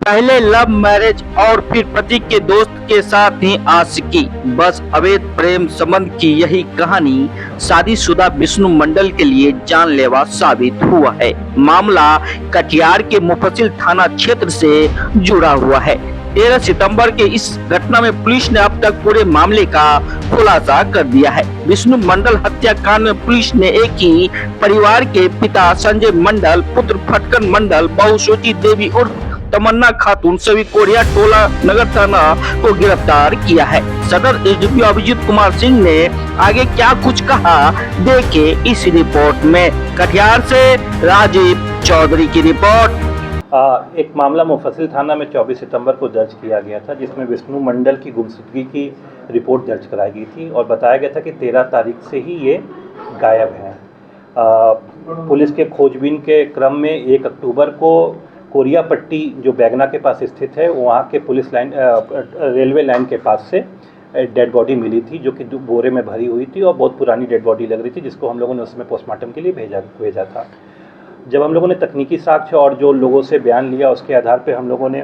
पहले love marriage और फिर प्रतीक के दोस्त के साथ ही आशिकी, बस अवैध प्रेम संबंध की यही कहानी शादीशुदा विष्णु मंडल के लिए जानलेवा साबित हुआ है। मामला कटिहार के मुफस्सिल थाना क्षेत्र से जुड़ा हुआ है। 13 सितंबर के इस घटना में पुलिस ने अब तक पूरे मामले का खुलासा कर दिया है। विष्णु मंडल हत्याकांड में पुलिस ने एक ही परिवार के पिता संजय मंडल, पुत्र फटकन मंडल, बहू श्वेती देवी उर्फ तमन्ना खातून सभी कोरिया टोला नगर थाना को गिरफ्तार किया है। सदर एसडीपीओ अभिजीत कुमार सिंह ने आगे क्या कुछ कहा, देखे इस रिपोर्ट में। कटिहार से राजीव चौधरी की रिपोर्ट। एक मामला मुफस्सिल थाना में 24 सितंबर को दर्ज किया गया था, जिसमें विष्णु मंडल की गुमशुदगी की रिपोर्ट दर्ज कराई गई थी और बताया गया था कि 13 तारीख से ही ये गायब हैं। पुलिस के खोजबीन के क्रम में 1 अक्टूबर को कोरिया पट्टी जो बैगना के पास स्थित है, वहाँ के पुलिस लाइन रेलवे लाइन के पास से डेड बॉडी मिली थी, जो कि बोरे में भरी हुई थी और बहुत पुरानी डेड बॉडी लग रही थी, जिसको हम लोगों ने उसमें पोस्टमार्टम के लिए भेजा था। जब हम लोगों ने तकनीकी साक्ष्य और जो लोगों से बयान लिया, उसके आधार पर हम लोगों ने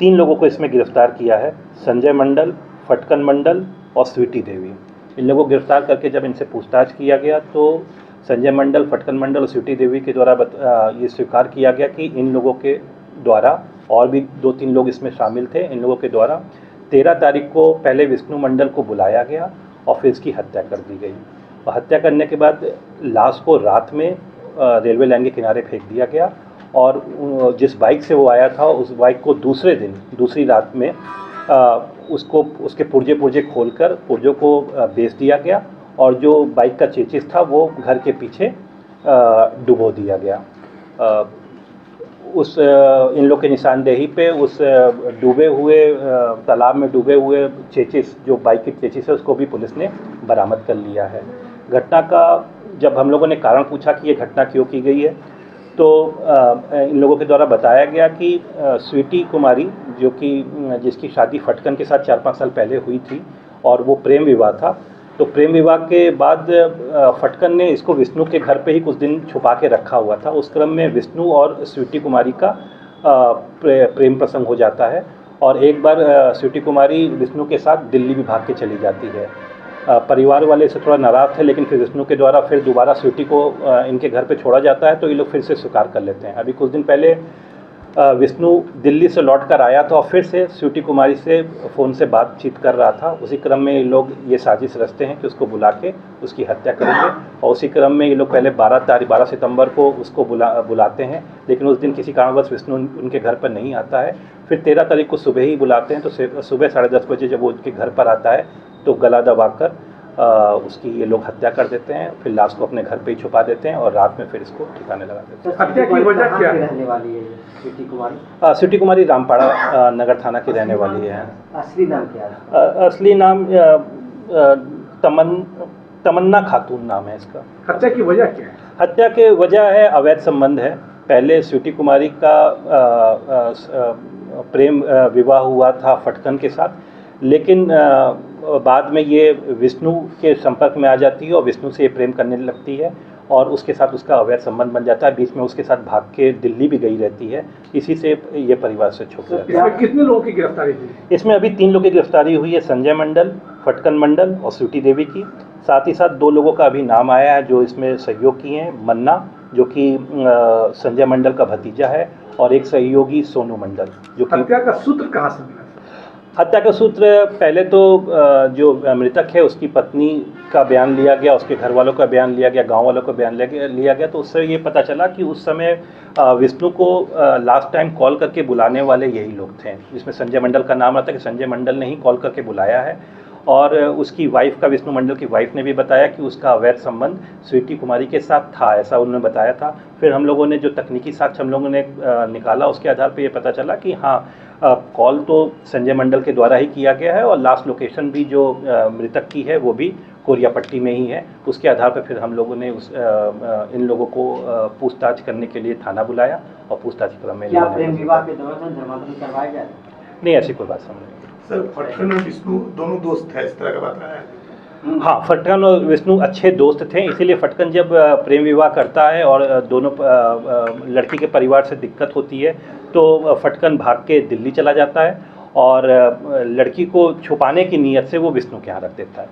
3 लोगों को इसमें गिरफ्तार किया है। संजय मंडल, फटकन मंडल और स्वीटी देवी। इन लोगों को गिरफ्तार करके जब इनसे पूछताछ किया गया तो संजय मंडल, फटकन मंडल और स्वीटी देवी के द्वारा ये स्वीकार किया गया कि इन लोगों के द्वारा, और भी 2-3 लोग इसमें शामिल थे, इन लोगों के द्वारा 13 तारीख को पहले विष्णु मंडल को बुलाया गया और फिर इसकी हत्या कर दी गई। और हत्या करने के बाद लाश को रात में रेलवे लाइन के किनारे फेंक दिया गया और जिस बाइक से वो आया था, उस बाइक को दूसरे दिन, दूसरी रात में उसके पुर्जे खोलकर पुर्जों को बेच दिया गया और जो बाइक का चेचिस था वो घर के पीछे डुबो दिया गया। इन लोग के निशानदेही पे उस डूबे हुए तालाब में डूबे हुए चेचिस, जो बाइक की चेचिस है, उसको भी पुलिस ने बरामद कर लिया है। घटना का जब हम लोगों ने कारण पूछा कि ये घटना क्यों की गई है, तो इन लोगों के द्वारा बताया गया कि स्वीटी कुमारी, जो कि जिसकी शादी फटकन के साथ 4-5 साल पहले हुई थी और वो प्रेम विवाह था, तो प्रेम विवाह के बाद फटकन ने इसको विष्णु के घर पे ही कुछ दिन छुपा के रखा हुआ था। उस क्रम में विष्णु और स्वीटी कुमारी का प्रेम प्रसंग हो जाता है और एक बार स्वीटी कुमारी विष्णु के साथ दिल्ली भी भाग के चली जाती है। परिवार वाले इससे थोड़ा नाराज़ थे, लेकिन फिर विष्णु के द्वारा फिर दोबारा स्वीटी को इनके घर पे छोड़ा जाता है, तो ये लोग फिर से स्वीकार कर लेते हैं। अभी कुछ दिन पहले विष्णु दिल्ली से लौट कर आया था और फिर से स्वीटी कुमारी से फ़ोन से बातचीत कर रहा था। उसी क्रम में ये लोग ये साजिश रचते हैं कि उसको बुला के उसकी हत्या करेंगे और उसी क्रम में ये लोग पहले 12 सितंबर को उसको बुलाते हैं, लेकिन उस दिन किसी कारणवश विष्णु उनके घर पर नहीं आता है। फिर 13 तारीख को सुबह ही बुलाते हैं, तो सुबह 10:30 बजे जब वो उनके घर पर आता है तो गला दबाकर उसकी ये लोग हत्या कर देते हैं। फिर लाश को अपने घर पे ही छुपा देते हैं और रात में फिर इसको ठिकाने लगा देते हैं। हत्या की वजह क्या रहने वाली है स्वीटी कुमारी? स्वीटी कुमारी रामपाड़ा नगर थाना की रहने वाली है। असली नाम क्या है? असली नाम तमन्ना खातून नाम है इसका। हत्या की वजह क्या है? हत्या के वजह है अवैध संबंध है। पहले स्वीटी कुमारी का प्रेम विवाह हुआ था फटकन के साथ, लेकिन बाद में ये विष्णु के संपर्क में आ जाती है और विष्णु से ये प्रेम करने लगती है और उसके साथ उसका अवैध संबंध बन जाता है। बीच में उसके साथ भाग के दिल्ली भी गई रहती है। इसी से ये परिवार से छूट जाता है। इसमें कितने लोगों की गिरफ्तारी हुई? इसमें अभी 3 लोगों की गिरफ्तारी हुई है, संजय मंडल, फटकन मंडल और स्वीटी देवी की। साथ ही साथ 2 लोगों का अभी नाम आया है जो इसमें सहयोग किए हैं। मन्ना, जो कि संजय मंडल का भतीजा है, और एक सहयोगी सोनू मंडल, जो कि हत्या का सूत्र कहाँ से मिला? हत्या का सूत्र पहले तो जो मृतक है उसकी पत्नी का बयान लिया गया, उसके घर वालों का बयान लिया गया, गांव वालों का बयान लिया गया, तो उससे ये पता चला कि उस समय विष्णु को लास्ट टाइम कॉल करके बुलाने वाले यही लोग थे, जिसमें संजय मंडल का नाम आता है कि संजय मंडल ने ही कॉल करके बुलाया है। और उसकी वाइफ का, विष्णु मंडल की वाइफ ने भी बताया कि उसका अवैध संबंध स्वीटी कुमारी के साथ था, ऐसा उन्होंने बताया था। फिर हम लोगों ने जो तकनीकी साक्ष्य हम लोगों ने निकाला, उसके आधार पर ये पता चला कि हाँ, कॉल तो संजय मंडल के द्वारा ही किया गया है और लास्ट लोकेशन भी जो मृतक की है वो भी कोरिया पट्टी में ही है। उसके आधार पर फिर हम लोगों ने इन लोगों को पूछताछ करने के लिए थाना बुलाया और पूछताछ क्रम में प्रेम विवाह के दौरान धर्मांतरण करवाया गया? नहीं, ऐसी कोई बात सामने नहीं। सर, फटकन और विष्णु दोनों दोस्त है, इस तरह का बात रहा है? हाँ, फटकन और विष्णु अच्छे दोस्त थे, इसीलिए फटकन जब प्रेम विवाह करता है और दोनों लड़की के परिवार से दिक्कत होती है तो फटकन भाग के दिल्ली चला जाता है और लड़की को छुपाने की नीयत से वो विष्णु के यहाँ रख देता है।